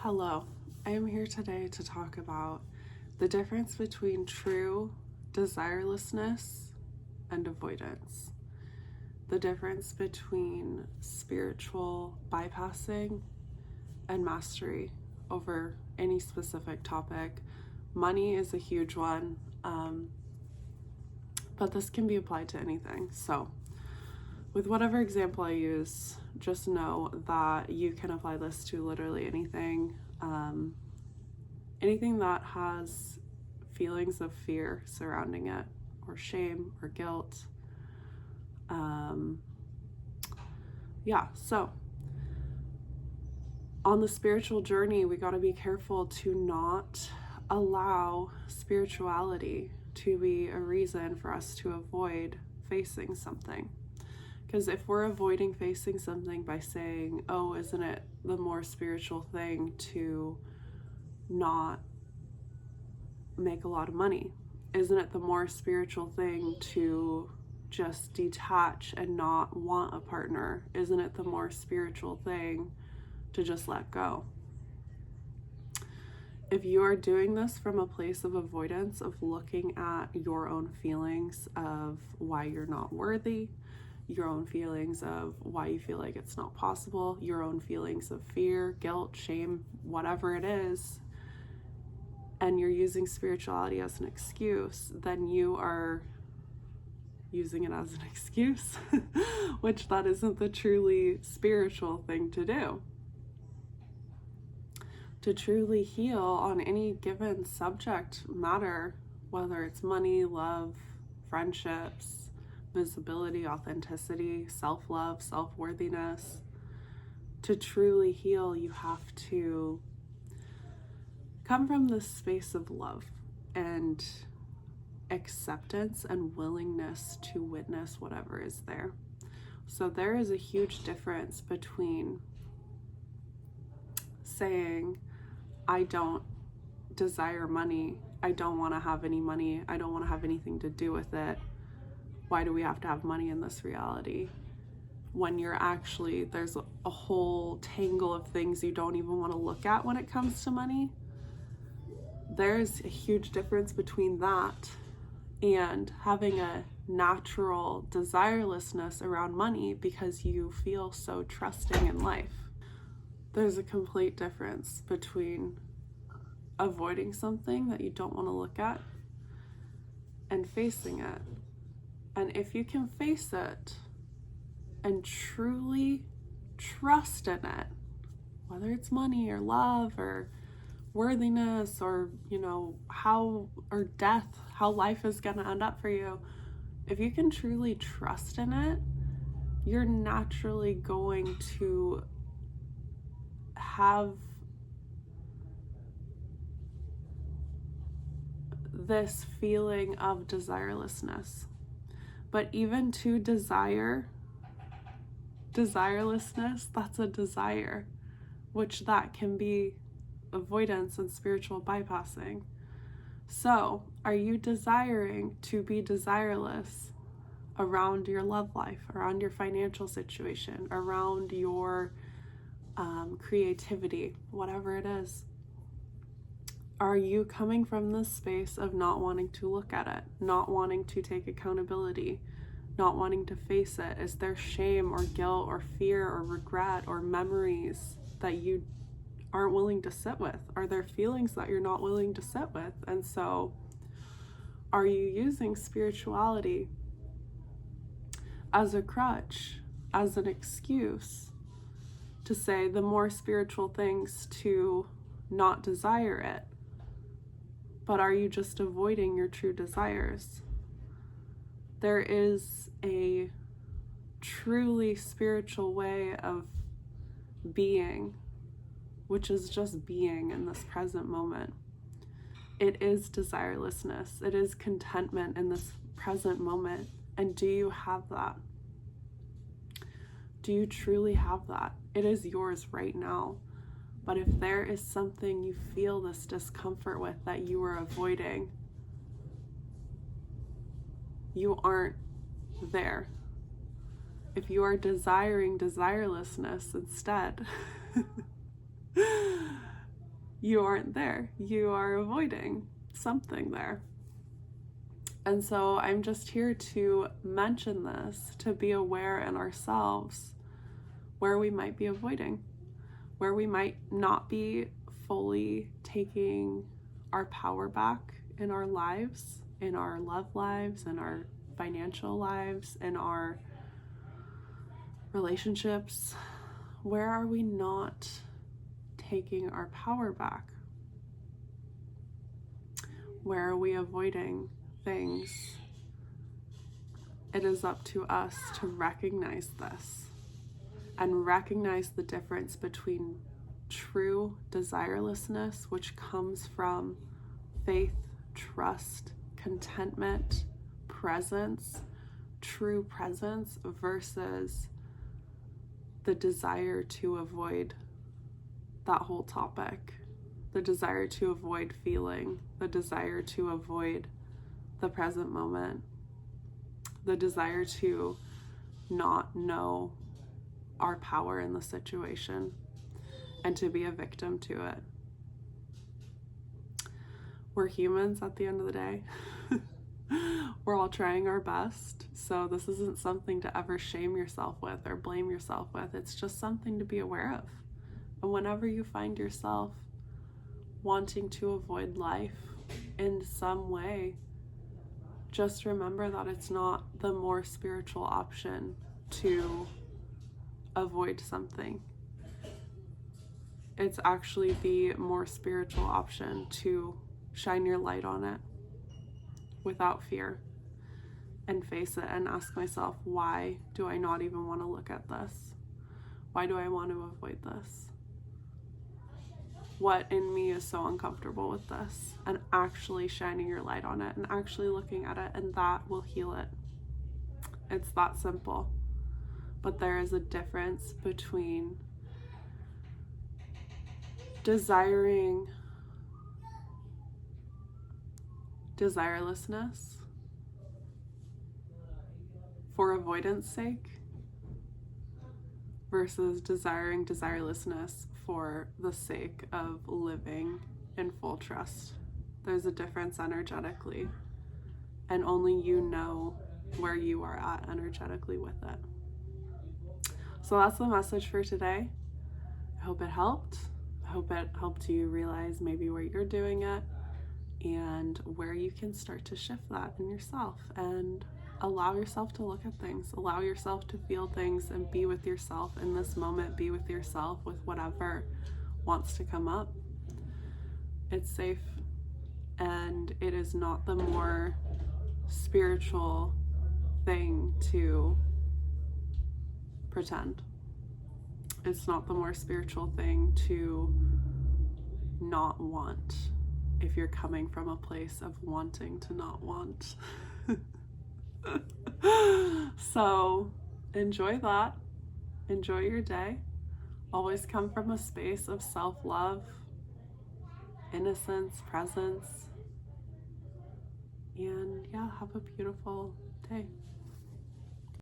Hello, I am here today to talk about the difference between true desirelessness and avoidance, the difference between spiritual bypassing and mastery over any specific topic. Money is a huge one, but this can be applied to anything. So with whatever example I use, just know that you can apply this to literally anything. Anything that has feelings of fear surrounding it, or shame, or guilt. So on the spiritual journey, we got to be careful to not allow spirituality to be a reason for us to avoid facing something. Because if we're avoiding facing something by saying, oh, isn't it the more spiritual thing to not make a lot of money? Isn't it the more spiritual thing to just detach and not want a partner? Isn't it the more spiritual thing to just let go? If you are doing this from a place of avoidance, of looking at your own feelings of why you're not worthy, your own feelings of why you feel like it's not possible, your own feelings of fear, guilt, shame, whatever it is, and you're using spirituality as an excuse, then you are using it as an excuse, which that isn't the truly spiritual thing to do. To truly heal on any given subject matter, whether it's money, love, friendships, visibility, authenticity, self-love, self-worthiness, to truly heal, you have to come from this space of love and acceptance and willingness to witness whatever is there. So there is a huge difference between saying, I don't desire money, I don't want to have any money, I don't want to have anything to do with it, why do we have to have money in this reality? When you're actually, there's a whole tangle of things you don't even want to look at when it comes to money. There's a huge difference between that and having a natural desirelessness around money because you feel so trusting in life. There's a complete difference between avoiding something that you don't want to look at and facing it. And if you can face it and truly trust in it, whether it's money or love or worthiness or, how, or death, how life is going to end up for you, if you can truly trust in it, you're naturally going to have this feeling of desirelessness. But even to desirelessness, that's a desire, which that can be avoidance and spiritual bypassing. So, are you desiring to be desireless around your love life, around your financial situation, around your creativity, whatever it is? Are you coming from this space of not wanting to look at it, not wanting to take accountability, not wanting to face it? Is there shame or guilt or fear or regret or memories that you aren't willing to sit with? Are there feelings that you're not willing to sit with? And so are you using spirituality as a crutch, as an excuse to say the more spiritual things to not desire it? But are you just avoiding your true desires? There is a truly spiritual way of being, which is just being in this present moment. It is desirelessness. It is contentment in this present moment. And do you have that? Do you truly have that? It is yours right now. But if there is something you feel this discomfort with that you are avoiding, you aren't there. If you are desiring desirelessness instead, you aren't there. You are avoiding something there. And so I'm just here to mention this, to be aware in ourselves where we might be avoiding, where we might not be fully taking our power back in our lives, in our love lives, in our financial lives, in our relationships. Where are we not taking our power back? Where are we avoiding things? It is up to us to recognize this and recognize the difference between true desirelessness, which comes from faith, trust, contentment, presence, true presence, versus the desire to avoid that whole topic, the desire to avoid feeling, the desire to avoid the present moment, the desire to not know our power in the situation and to be a victim to it. We're humans at the end of the day. We're all trying our best. So this isn't something to ever shame yourself with or blame yourself with. It's just something to be aware of. And whenever you find yourself wanting to avoid life in some way, just remember that it's not the more spiritual option to avoid something. It's actually the more spiritual option to shine your light on it without fear and face it and ask myself, why do I not even want to look at this? Why do I want to avoid this? What in me is so uncomfortable with this? And actually shining your light on it and actually looking at it, and that will heal it. It's that simple. But there is a difference between desiring desirelessness for avoidance sake versus desiring desirelessness for the sake of living in full trust. There's a difference energetically, and only you know where you are at energetically with it. So that's the message for today. I hope it helped. I hope it helped you realize maybe where you're doing it and where you can start to shift that in yourself and allow yourself to look at things, allow yourself to feel things, and be with yourself in this moment. Be with yourself with whatever wants to come up. It's safe, and it is not the more spiritual thing to pretend. It's not the more spiritual thing to not want if you're coming from a place of wanting to not want. So enjoy that. Enjoy your day. Always come from a space of self-love, innocence, presence. And yeah, have a beautiful day.